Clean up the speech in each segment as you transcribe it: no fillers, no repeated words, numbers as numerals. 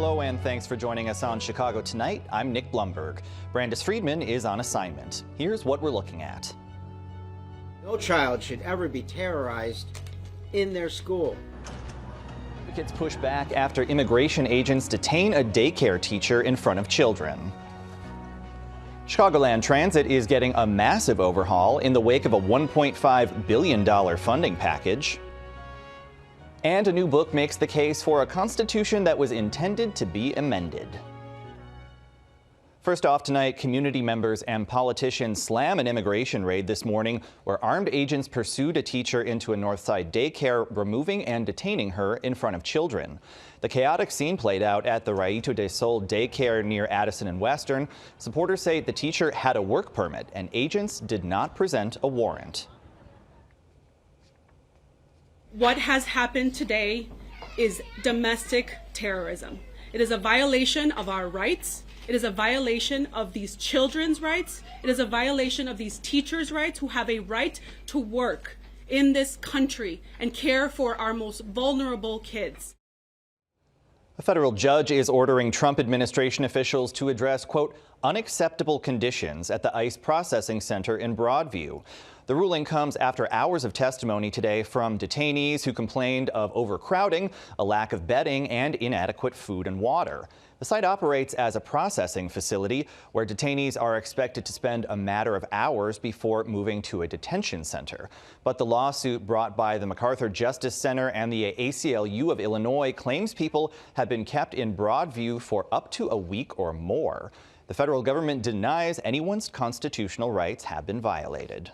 Hello and thanks for joining us on Chicago Tonight. I'm Nick Blumberg. Brandis Friedman is on assignment. Here's what we're looking at. No child should ever be terrorized in their school. Advocates push back after immigration agents detain a daycare teacher in front of children. Chicagoland Transit is getting a massive overhaul in the wake of a $1.5 billion funding package. And a new book makes the case for a constitution that was intended to be amended. First off tonight, community members and politicians slam an immigration raid this morning where armed agents pursued a teacher into a Northside daycare, removing and detaining her in front of children. The chaotic scene played out at the Raito de Sol daycare near Addison and Western. Supporters say the teacher had a work permit and agents did not present a warrant. What has happened today is domestic terrorism. It is a violation of our rights. It is a violation of these children's rights. It is a violation of these teachers' rights who have a right to work in this country and care for our most vulnerable kids. A federal judge is ordering Trump administration officials to address, quote, unacceptable conditions at the ICE processing center in Broadview. The ruling comes after hours of testimony today from detainees who complained of overcrowding, a lack of bedding, and inadequate food and water. The site operates as a processing facility where detainees are expected to spend a matter of hours before moving to a detention center. But the lawsuit brought by the MacArthur Justice Center and the ACLU of Illinois claims people have been kept in Broadview for up to a week or more. The federal government denies anyone's constitutional rights have been violated.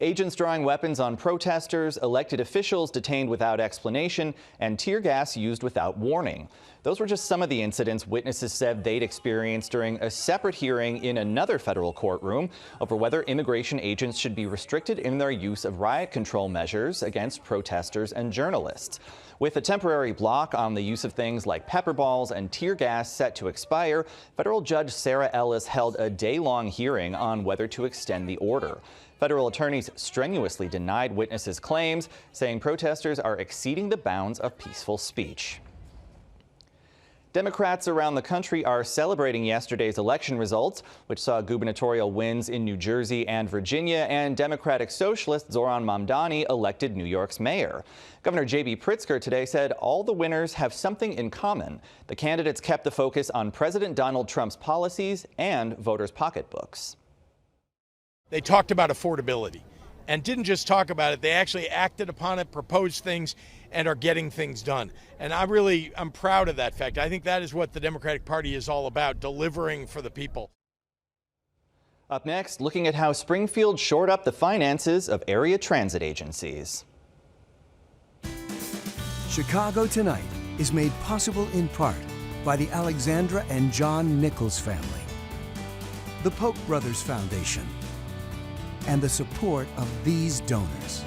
Agents drawing weapons on protesters, elected officials detained without explanation, and tear gas used without warning. Those were just some of the incidents witnesses said they'd experienced during a separate hearing in another federal courtroom over whether immigration agents should be restricted in their use of riot control measures against protesters and journalists. With a temporary block on the use of things like pepper balls and tear gas set to expire, federal judge Sarah Ellis held a day-long hearing on whether to extend the order. Federal attorneys strenuously denied witnesses' claims, saying protesters are exceeding the bounds of peaceful speech. Democrats around the country are celebrating yesterday's election results, which saw gubernatorial wins in New Jersey and Virginia, and Democratic Socialist Zoran Mamdani elected New York's mayor. Governor J.B. Pritzker today said all the winners have something in common. The candidates kept the focus on President Donald Trump's policies and voters' pocketbooks. They talked about affordability and didn't just talk about it. They actually acted upon it, proposed things, and are getting things done. And I'm proud of that fact. I think that is what the Democratic Party is all about, delivering for the people. Up next, looking at how Springfield shored up the finances of area transit agencies. Chicago Tonight is made possible in part by the Alexandra and John Nichols family, the Polk Brothers Foundation, and the support of these donors.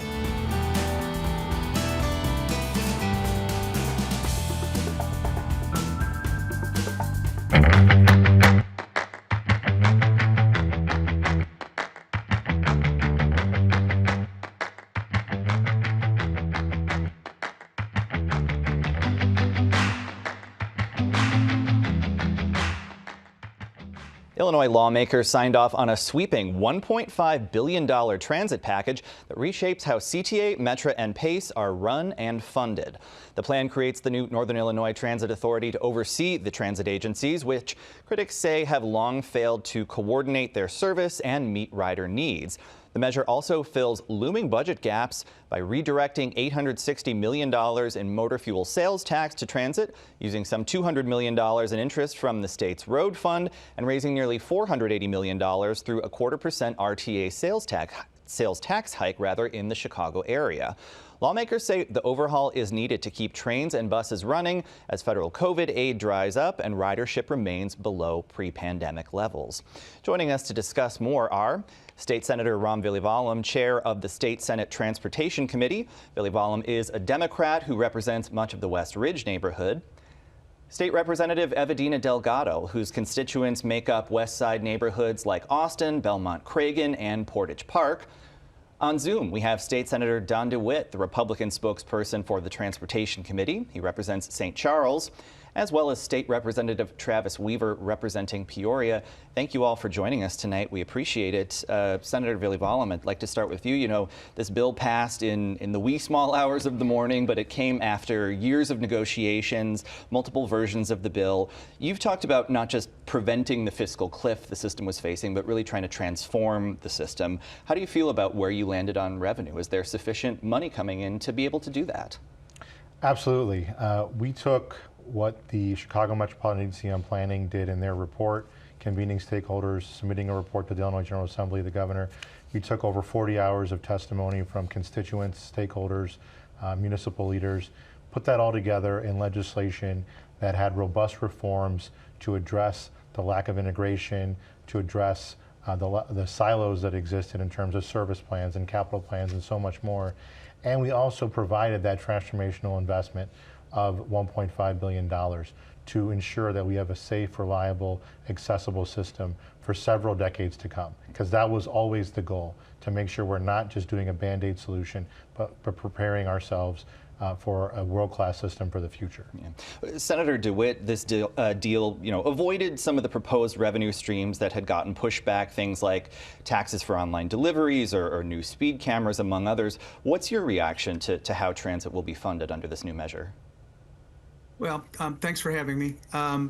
Illinois lawmakers signed off on a sweeping $1.5 billion transit package that reshapes how CTA, Metra and Pace are run and funded. The plan creates the new Northern Illinois Transit Authority to oversee the transit agencies, which critics say have long failed to coordinate their service and meet rider needs. The measure also fills looming budget gaps by redirecting $860 million in motor fuel sales tax to transit, using some $200 million in interest from the state's road fund, and raising nearly $480 million through a 0.25% RTA sales tax hike in the Chicago area. Lawmakers say the overhaul is needed to keep trains and buses running as federal COVID aid dries up and ridership remains below pre-pandemic levels. Joining us to discuss more are State Senator Ram Vilivalam, chair of the State Senate Transportation Committee. Vilivalam is a Democrat who represents much of the West Ridge neighborhood. State Representative Evedina Delgado, whose constituents make up West Side neighborhoods like Austin, Belmont Cragen, and Portage Park. On Zoom, we have State Senator Don DeWitt, the Republican spokesperson for the Transportation Committee. He represents St. Charles, as well as State Representative Travis Weaver representing Peoria. Thank you all for joining us tonight. We appreciate it. Senator Villivalam, I'd like to start with you. You know, this bill passed in the wee small hours of the morning, but it came after years of negotiations, multiple versions of the bill. You've talked about not just preventing the fiscal cliff the system was facing, but really trying to transform the system. How do you feel about where you landed on revenue? Is there sufficient money coming in to be able to do that? Absolutely. We took what the Chicago Metropolitan Agency on Planning did in their report, convening stakeholders, submitting a report to the Illinois General Assembly, the governor. We took over 40 hours of testimony from constituents, stakeholders, municipal leaders, put that all together in legislation that had robust reforms to address the lack of integration, to address the silos that existed in terms of service plans and capital plans and so much more. And we also provided that transformational investment of $1.5 billion to ensure that we have a safe, reliable, accessible system for several decades to come. Because that was always the goal, to make sure we're not just doing a Band-Aid solution, but preparing ourselves for a world-class system for the future. Yeah. Senator DeWitt, this deal, avoided some of the proposed revenue streams that had gotten pushback, things like taxes for online deliveries or new speed cameras, among others. What's your reaction to how transit will be funded under this new measure? Well, thanks for having me.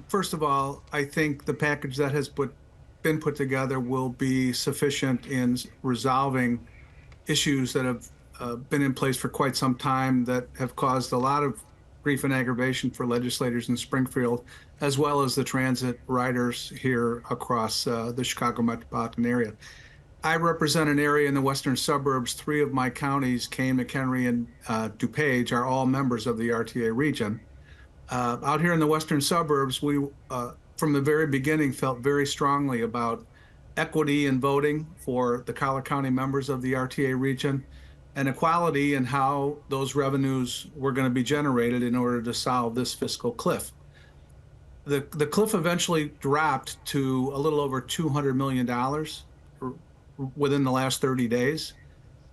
First of all, I think the package that has been put together will be sufficient in resolving issues that have been in place for quite some time that have caused a lot of grief and aggravation for legislators in Springfield, as well as the transit riders here across the Chicago metropolitan area. I represent an area in the western suburbs. 3 of my counties, Kane, McHenry, and DuPage, are all members of the RTA region. Out here in the western suburbs, we, from the very beginning, felt very strongly about equity in voting for the Collier County members of the RTA region, and equality in how those revenues were going to be generated in order to solve this fiscal cliff. The cliff eventually dropped to a little over $200 million within the last 30 days.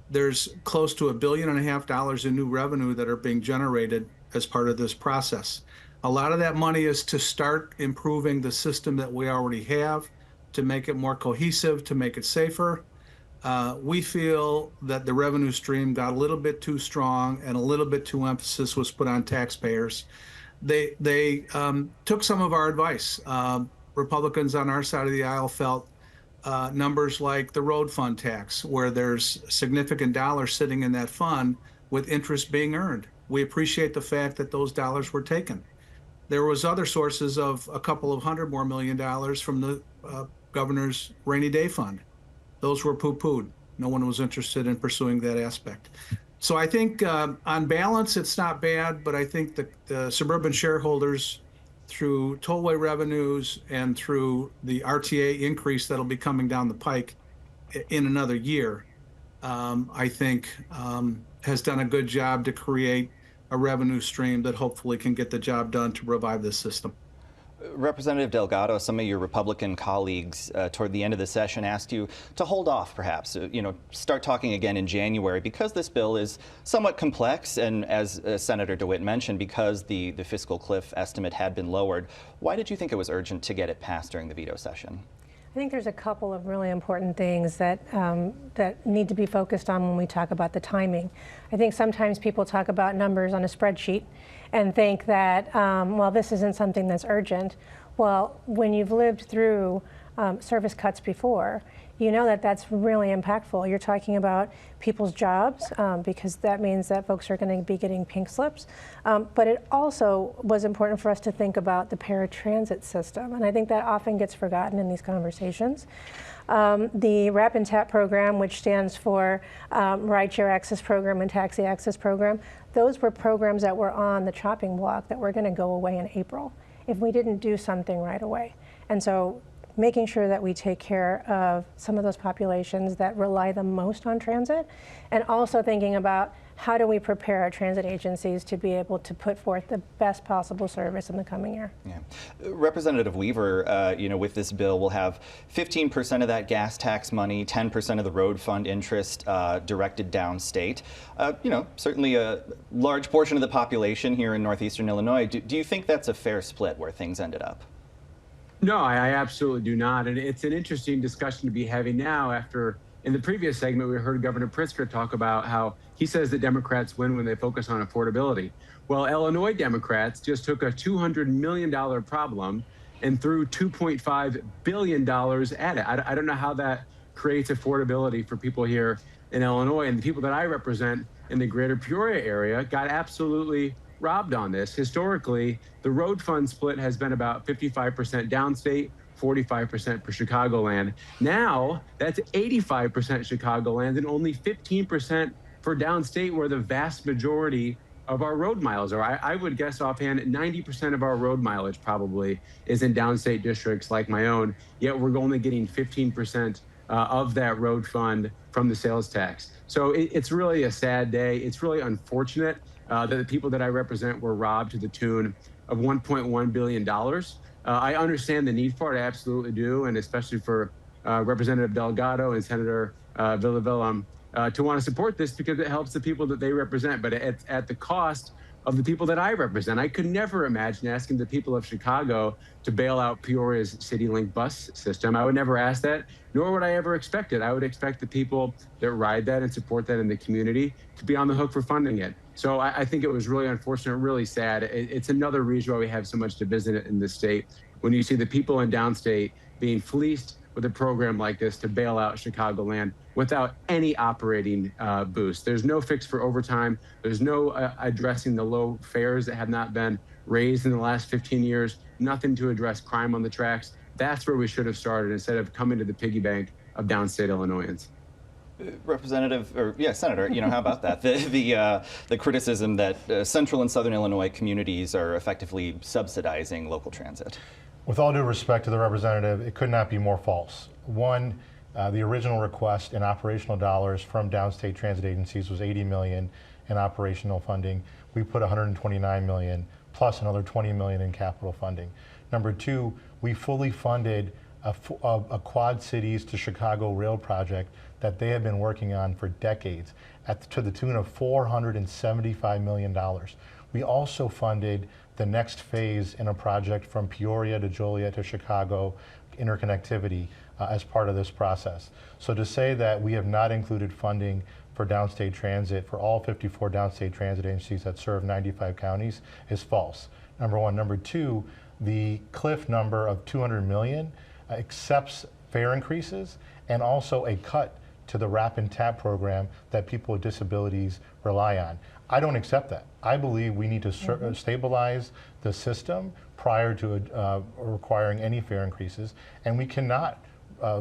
There's close to $1.5 billion in new revenue that are being generated as part of this process. A lot of that money is to start improving the system that we already have, to make it more cohesive, to make it safer. We feel that the revenue stream got a little bit too strong and a little bit too emphasis was put on taxpayers. They took some of our advice. Republicans on our side of the aisle felt numbers like the road fund tax, where there's significant dollars sitting in that fund with interest being earned. We appreciate the fact that those dollars were taken. There was other sources of a couple of $100 more million from the governor's rainy day fund. Those were poo-pooed. No one was interested in pursuing that aspect. So I think on balance, it's not bad, but I think the suburban shareholders, through tollway revenues and through the RTA increase that'll be coming down the pike in another year, I think has done a good job to create a revenue stream that hopefully can get the job done to revive this system. Representative Delgado, some of your Republican colleagues toward the end of the session asked you to hold off, perhaps, start talking again in January, because this bill is somewhat complex, and as Senator DeWitt mentioned, because the fiscal cliff estimate had been lowered. Why did you think it was urgent to get it passed during the veto session? I think there's a couple of really important things that that need to be focused on when we talk about the timing. I think sometimes people talk about numbers on a spreadsheet and think that, well, this isn't something that's urgent. Well, when you've lived through service cuts before, you know that that's really impactful. You're talking about people's jobs, because that means that folks are going to be getting pink slips. But it also was important for us to think about the paratransit system, and I think that often gets forgotten in these conversations. The RAP and TAP program, which stands for Rideshare Access Program and Taxi Access Program, those were programs that were on the chopping block that were going to go away in April if we didn't do something right away. And so making sure that we take care of some of those populations that rely the most on transit, and also thinking about how do we prepare our transit agencies to be able to put forth the best possible service in the coming year. Yeah. Representative Weaver, with this bill, we'll have 15% of that gas tax money, 10% of the road fund interest directed downstate. Certainly a large portion of the population here in northeastern Illinois. Do you think that's a fair split where things ended up? No, I absolutely do not. And it's an interesting discussion to be having now after, in the previous segment, we heard Governor Pritzker talk about how he says that Democrats win when they focus on affordability. Well, Illinois Democrats just took a $200 million problem and threw $2.5 billion at it. I don't know how that creates affordability for people here in Illinois. And the people that I represent in the greater Peoria area got absolutely robbed on this. Historically, the road fund split has been about 55% downstate, 45% for Chicagoland. Now, that's 85% Chicagoland and only 15% for downstate, where the vast majority of our road miles are. I would guess offhand 90% of our road mileage probably is in downstate districts like my own, yet we're only getting 15% of that road fund from the sales tax. So it's really a sad day. It's really unfortunate that the people that I represent were robbed to the tune of $1.1 billion. I understand the need for it, I absolutely do, and especially for Representative Delgado and Senator Villavelum to want to support this because it helps the people that they represent, but it's at the cost of the people that I represent. I could never imagine asking the people of Chicago to bail out Peoria's CityLink bus system. I would never ask that, nor would I ever expect it. I would expect the people that ride that and support that in the community to be on the hook for funding it. So I think it was really unfortunate, really sad. It's another reason why we have so much division in this state. When you see the people in downstate being fleeced with a program like this to bail out Chicagoland without any operating boost. There's no fix for overtime. There's no addressing the low fares that have not been raised in the last 15 years. Nothing to address crime on the tracks. That's where we should have started instead of coming to the piggy bank of downstate Illinoisans. Senator, how about that? The criticism that central and southern Illinois communities are effectively subsidizing local transit. With all due respect to the representative, it could not be more false. One, the original request in operational dollars from downstate transit agencies was $80 million in operational funding. We put $129 million plus another $20 million in capital funding. Number two, we fully funded a Quad Cities to Chicago rail project that they have been working on for decades to the tune of $475 million. We also funded the next phase in a project from Peoria to Joliet to Chicago interconnectivity as part of this process. So to say that we have not included funding for downstate transit for all 54 downstate transit agencies that serve 95 counties is false. Number one. Number two, the cliff number of $200 million accepts fare increases and also a cut to the RAP and TAP program that people with disabilities rely on. I don't accept that. I believe we need to stabilize the system prior to requiring any fare increases, and we cannot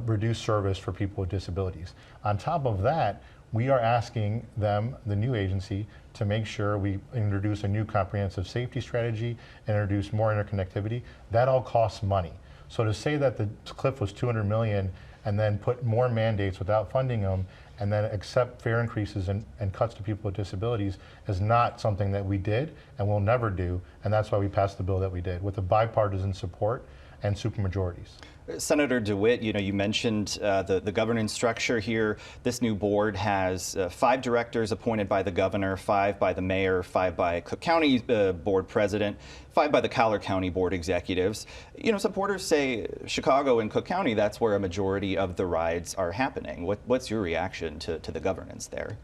reduce service for people with disabilities. On top of that, we are asking them, the new agency, to make sure we introduce a new comprehensive safety strategy and introduce more interconnectivity. That all costs money. So to say that the cliff was $200 million and then put more mandates without funding them and then accept fare increases and cuts to people with disabilities is not something that we did and will never do, and that's why we passed the bill that we did with a bipartisan support and supermajorities. Senator DeWitt, you mentioned the governance structure here. This new board has 5 directors appointed by the governor, 5 by the mayor, 5 by Cook County board president, 5 by the Collier County board executives. Supporters say Chicago and Cook County, that's where a majority of the rides are happening. What's your reaction to the governance there?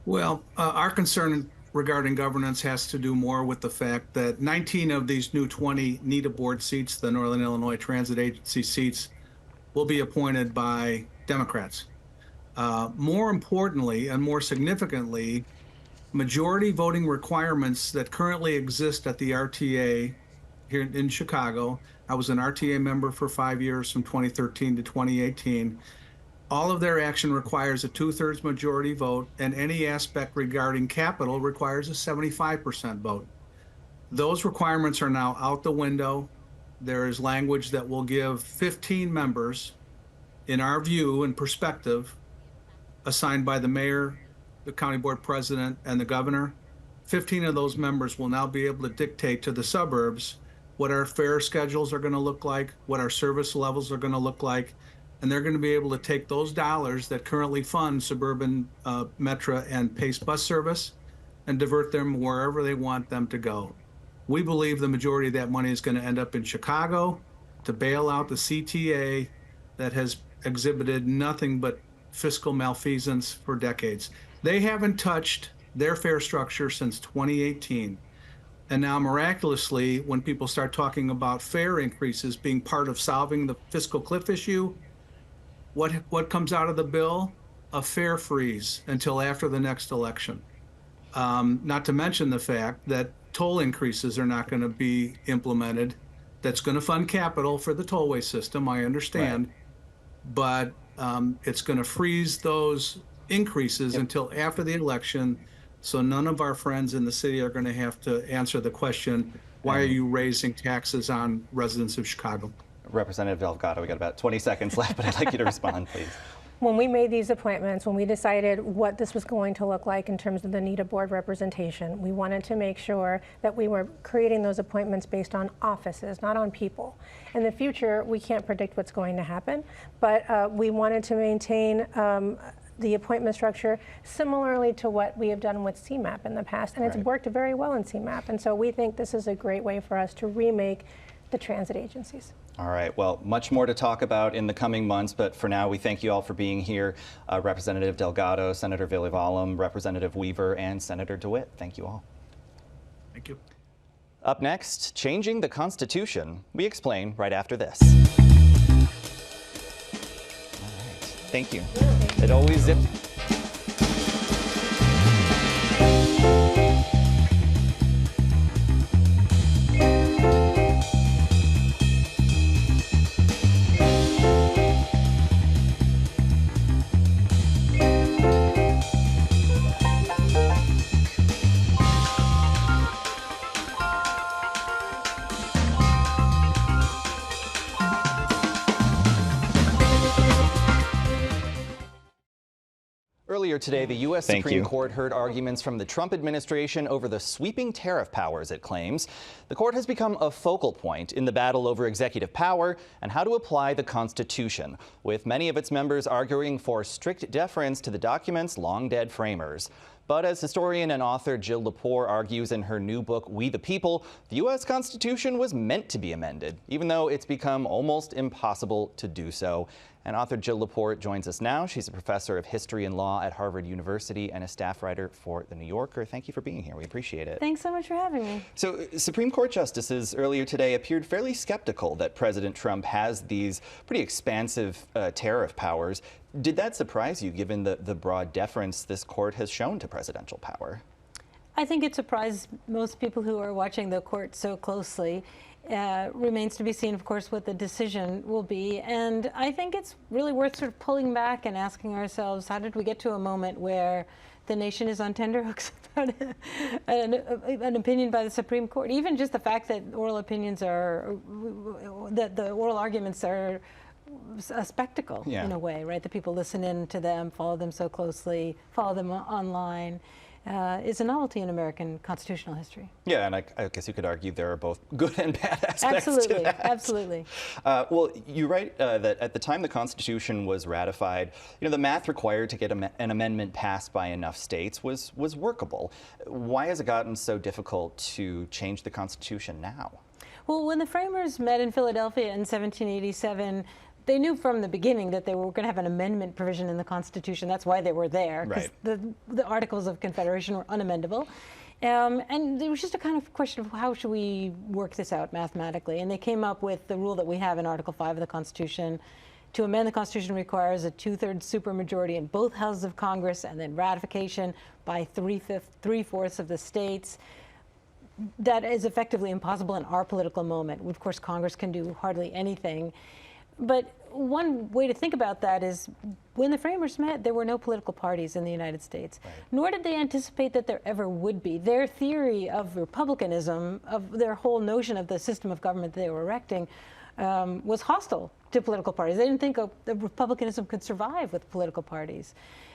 Well, our concern regarding governance has to do more with the fact that 19 of these new 20 NETA board seats, the Northern Illinois Transit Agency seats, will be appointed by Democrats. More importantly and more significantly, majority voting requirements that currently exist at the RTA here in Chicago. I was an RTA member for 5 years from 2013 to 2018. All of their action requires a 2/3 majority vote, and any aspect regarding capital requires a 75% vote. Those requirements are now out the window. There is language that will give 15 members, in our view and perspective, assigned by the mayor the county board president, and the governor. 15 of those members will now be able to dictate to the suburbs what our fare schedules are going to look like, what our service levels are going to look like, and they're going to be able to take those dollars that currently fund suburban Metra and Pace bus service and divert them wherever they want them to go. We believe the majority of that money is going to end up in Chicago to bail out the CTA that has exhibited nothing but fiscal malfeasance for decades. They haven't touched their fare structure since 2018. And now miraculously, when people start talking about fare increases being part of solving the fiscal cliff issue, what comes out of the bill? A fare freeze until after the next election. Not to mention the fact that toll increases are not going to be implemented. That's going to fund capital for the tollway system, I understand. Right. But it's going to freeze those increases until after the election. So none of our friends in the city are going to have to answer the question, why are you raising taxes on residents of Chicago? Representative Delgado, we got about 20 seconds left, but I'd like you to respond, please. When we made these appointments, when we decided what this was going to look like in terms of the need of board representation, we wanted to make sure that we were creating those appointments based on offices, not on people. In the future, we can't predict what's going to happen, but we wanted to maintain the appointment structure similarly to what we have done with CMAP in the past, and it's worked very well in CMAP. And so we think this is a great way for us to remake the transit agencies. All right, well, much more to talk about in the coming months, but for now, we thank you all for being here. Representative Delgado, Senator Villivalum, Representative Weaver, and Senator DeWitt. Thank you all. Thank you. Up next, changing the Constitution. We explain right after this. All right, thank you. It always zips. Earlier today, the U.S. Supreme Court heard arguments from the Trump administration over the sweeping tariff powers it claims. The court has become a focal point in the battle over executive power and how to apply the Constitution, with many of its members arguing for strict deference to the document's long-dead framers. But as historian and author Jill Lepore argues in her new book, We the People, the U.S. Constitution was meant to be amended, even though it's become almost impossible to do so. And author Jill Lepore joins us now. She's a professor of history and law at Harvard University and a staff writer for The New Yorker. Thank you for being here. We appreciate it. Thanks so much for having me. So Supreme Court justices earlier today appeared fairly skeptical that President Trump has these pretty expansive tariff powers. Did that surprise you, given the broad deference this court has shown to presidential power? I think it surprised most people who are watching the court so closely. Remains to be seen, of course, what the decision will be. And I think it's really worth sort of pulling back and asking ourselves, how did we get to a moment where the nation is on tenterhooks about an opinion by the Supreme Court? Even just the fact that oral opinions are, that the oral arguments are a spectacle in a way, right? That people listen in to them, follow them so closely, follow them online. Is a novelty in American constitutional history. Yeah, and I guess you could argue there are both good and bad aspects to that. Absolutely. Well, you write that at the time the Constitution was ratified, the math required to get an amendment passed by enough states was workable. Why has it gotten so difficult to change the Constitution now? Well, when the framers met in Philadelphia in 1787, they knew from the beginning that they were going to have an amendment provision in the Constitution. That's why they were there, because the Articles of Confederation were unamendable. And it was just a kind of question of how should we work this out mathematically. And they came up with the rule that we have in Article 5 of the Constitution. To amend the Constitution requires a 2/3 supermajority in both houses of Congress and then ratification by 3/4 of the states. That is effectively impossible in our political moment. Of course, Congress can do hardly anything. But one way to think about that is when the framers met, there were no political parties in the United States, nor did they anticipate that there ever would be. Their theory of republicanism, of their whole notion of the system of government they were erecting, was hostile to political parties. They didn't think republicanism could survive with political parties.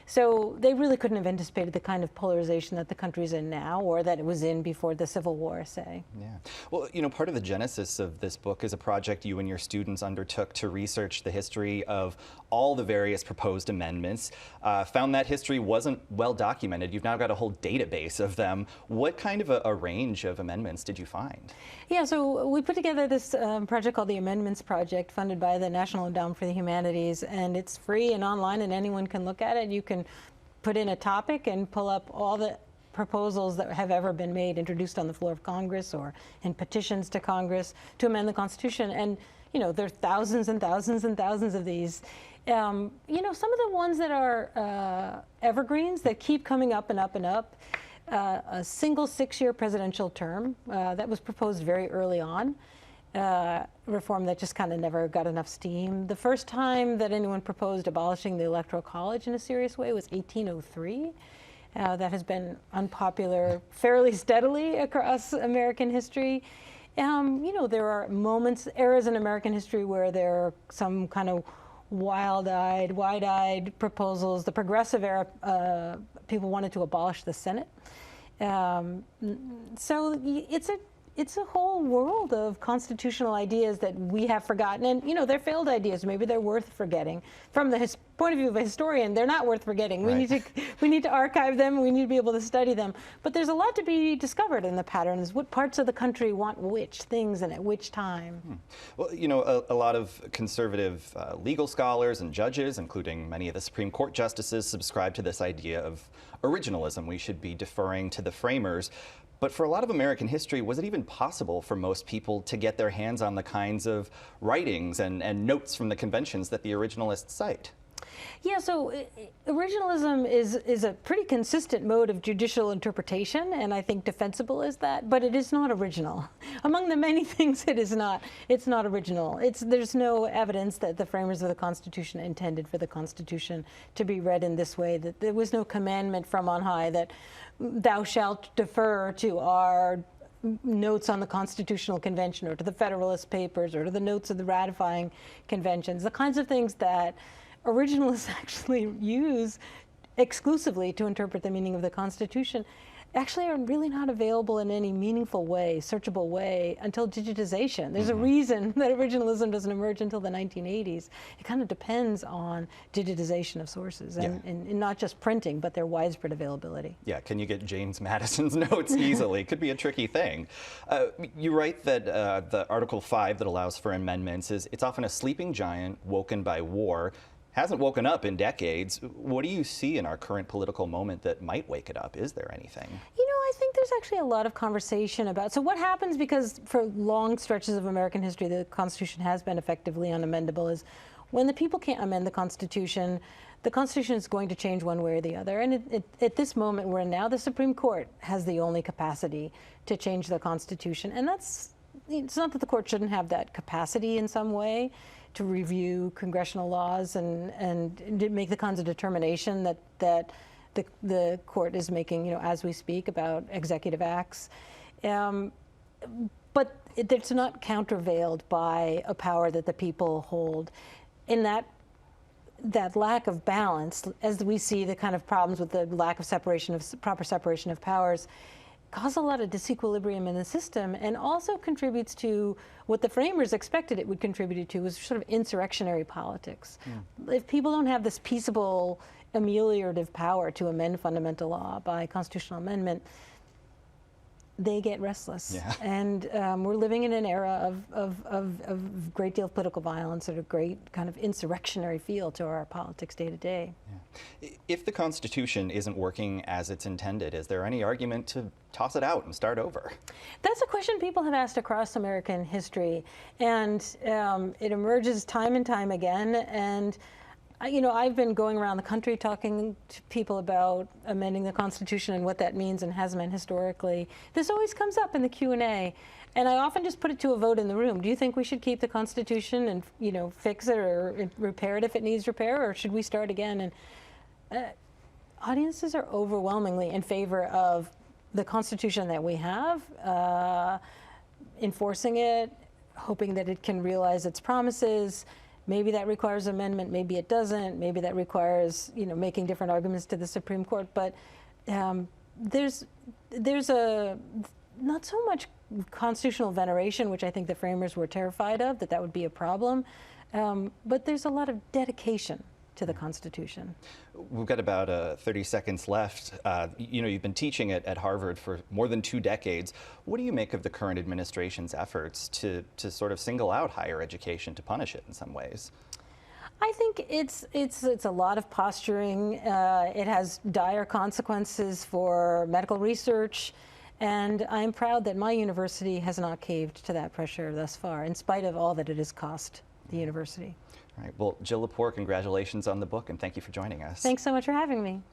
So they really couldn't have anticipated the kind of polarization that the country's in now, or that it was in before the Civil War, say. Yeah. Well, you know, part of the genesis of this book is a project you and your students undertook to research the history of all the various proposed amendments. Found that history wasn't well documented. You've now got a whole database of them. What kind of a range of amendments did you find? Yeah, so we put together this project called the Amendments Project, funded by the National Endowment for the Humanities, and it's free and online, and anyone can look at it. You can put in a topic and pull up all the proposals that have ever been made, introduced on the floor of Congress or in petitions to Congress to amend the Constitution. And, you know, there are thousands and thousands and thousands of these. You know, some of the ones that are evergreens that keep coming up and up and up. A single 6-year presidential term that was proposed very early on. Reform that just kind of never got enough steam. The first time that anyone proposed abolishing the Electoral College in a serious way was 1803. That has been unpopular fairly steadily across American history. You know, there are moments, eras in American history where there are some kind of wild-eyed, wide-eyed proposals. The progressive era, people wanted to abolish the Senate. So it's a whole world of constitutional ideas that we have forgotten, and you know, they're failed ideas. Maybe they're worth forgetting. From the point of view of a historian, they're not worth forgetting. Right. We need to archive them. We need to be able to study them. But there's a lot to be discovered in the patterns. What parts of the country want which things and at which time? Well, you know, a lot of conservative legal scholars and judges, including many of the Supreme Court justices, subscribe to this idea of originalism. We should be deferring to the framers. But for a lot of American history, was it even possible for most people to get their hands on the kinds of writings and notes from the conventions that the originalists cite? Yeah, so originalism is a pretty consistent mode of judicial interpretation, and I think defensible is that, but it is not original. Among the many things it is not, it's not original. There's no evidence that the framers of the Constitution intended for the Constitution to be read in this way, that there was no commandment from on high that thou shalt defer to our notes on the Constitutional Convention or to the Federalist Papers or to the notes of the ratifying conventions, the kinds of things that originalists actually use exclusively to interpret the meaning of the Constitution actually are really not available in any meaningful way, searchable way, until digitization. There's a reason that originalism doesn't emerge until the 1980s. It kind of depends on digitization of sources and not just printing, but their widespread availability. Yeah, can you get James Madison's notes easily? Could be a tricky thing. You write that the Article 5 that allows for amendments it's often a sleeping giant woken by war. Hasn't woken up in decades. What do you see in our current political moment that might wake it up? Is there anything? You know, I think there's actually a lot of conversation about, so what happens, because for long stretches of American history the Constitution has been effectively unamendable, is when the people can't amend the Constitution is going to change one way or the other. And at this moment we're in now, the Supreme Court has the only capacity to change the Constitution. And it's not that the court shouldn't have that capacity in some way to review congressional laws and make the kinds of determination that the court is making, you know, as we speak about executive acts. But it's not countervailed by a power that the people hold. In that lack of balance, as we see the kind of problems with the lack of proper separation of powers, cause a lot of disequilibrium in the system, and also contributes to what the framers expected it would contribute to, was sort of insurrectionary politics. If people don't have this peaceable ameliorative power to amend fundamental law by constitutional amendment, they get restless. Yeah. And we're living in an era of great deal of political violence and a great kind of insurrectionary feel to our politics day to day. Yeah. If the Constitution isn't working as it's intended, is there any argument to toss it out and start over? That's a question people have asked across American history, and it emerges time and time again. And you know, I've been going around the country talking to people about amending the Constitution and what that means and has meant historically. This always comes up in the Q&A, and I often just put it to a vote in the room. Do you think we should keep the Constitution and, you know, fix it or repair it if it needs repair, or should we start again? And audiences are overwhelmingly in favor of the Constitution that we have, enforcing it, hoping that it can realize its promises, Maybe that requires amendment, maybe it doesn't, maybe that requires, making different arguments to the Supreme Court, but there's a not so much constitutional veneration, which I think the framers were terrified of, that would be a problem, but there's a lot of dedication to the Constitution. We've got about 30 seconds left. You've been teaching at Harvard for more than 2 decades. What do you make of the current administration's efforts to sort of single out higher education, to punish it in some ways? I think it's a lot of posturing. It has dire consequences for medical research, and I'm proud that my university has not caved to that pressure thus far, in spite of all that it has cost the university. All right. Well, Jill Lepore, congratulations on the book, and thank you for joining us. Thanks so much for having me.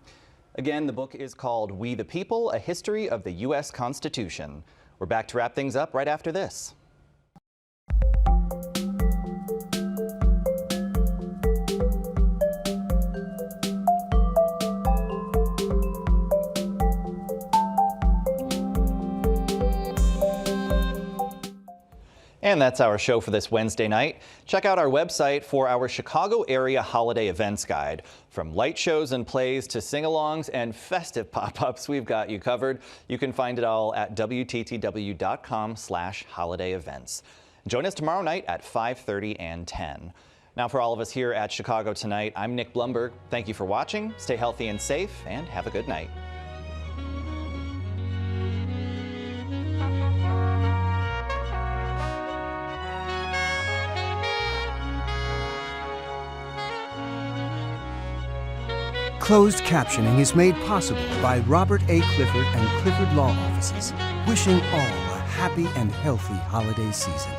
Again, the book is called We the People, A History of the U.S. Constitution. We're back to wrap things up right after this. And that's our show for this Wednesday night. Check out our website for our Chicago area holiday events guide. From light shows and plays to sing-alongs and festive pop-ups, we've got you covered. You can find it all at WTTW.com/holiday events. Join us tomorrow night at 5:30 and 10. Now, for all of us here at Chicago Tonight, I'm Nick Blumberg. Thank you for watching. Stay healthy and safe, and have a good night. Closed captioning is made possible by Robert A. Clifford and Clifford Law Offices, wishing all a happy and healthy holiday season.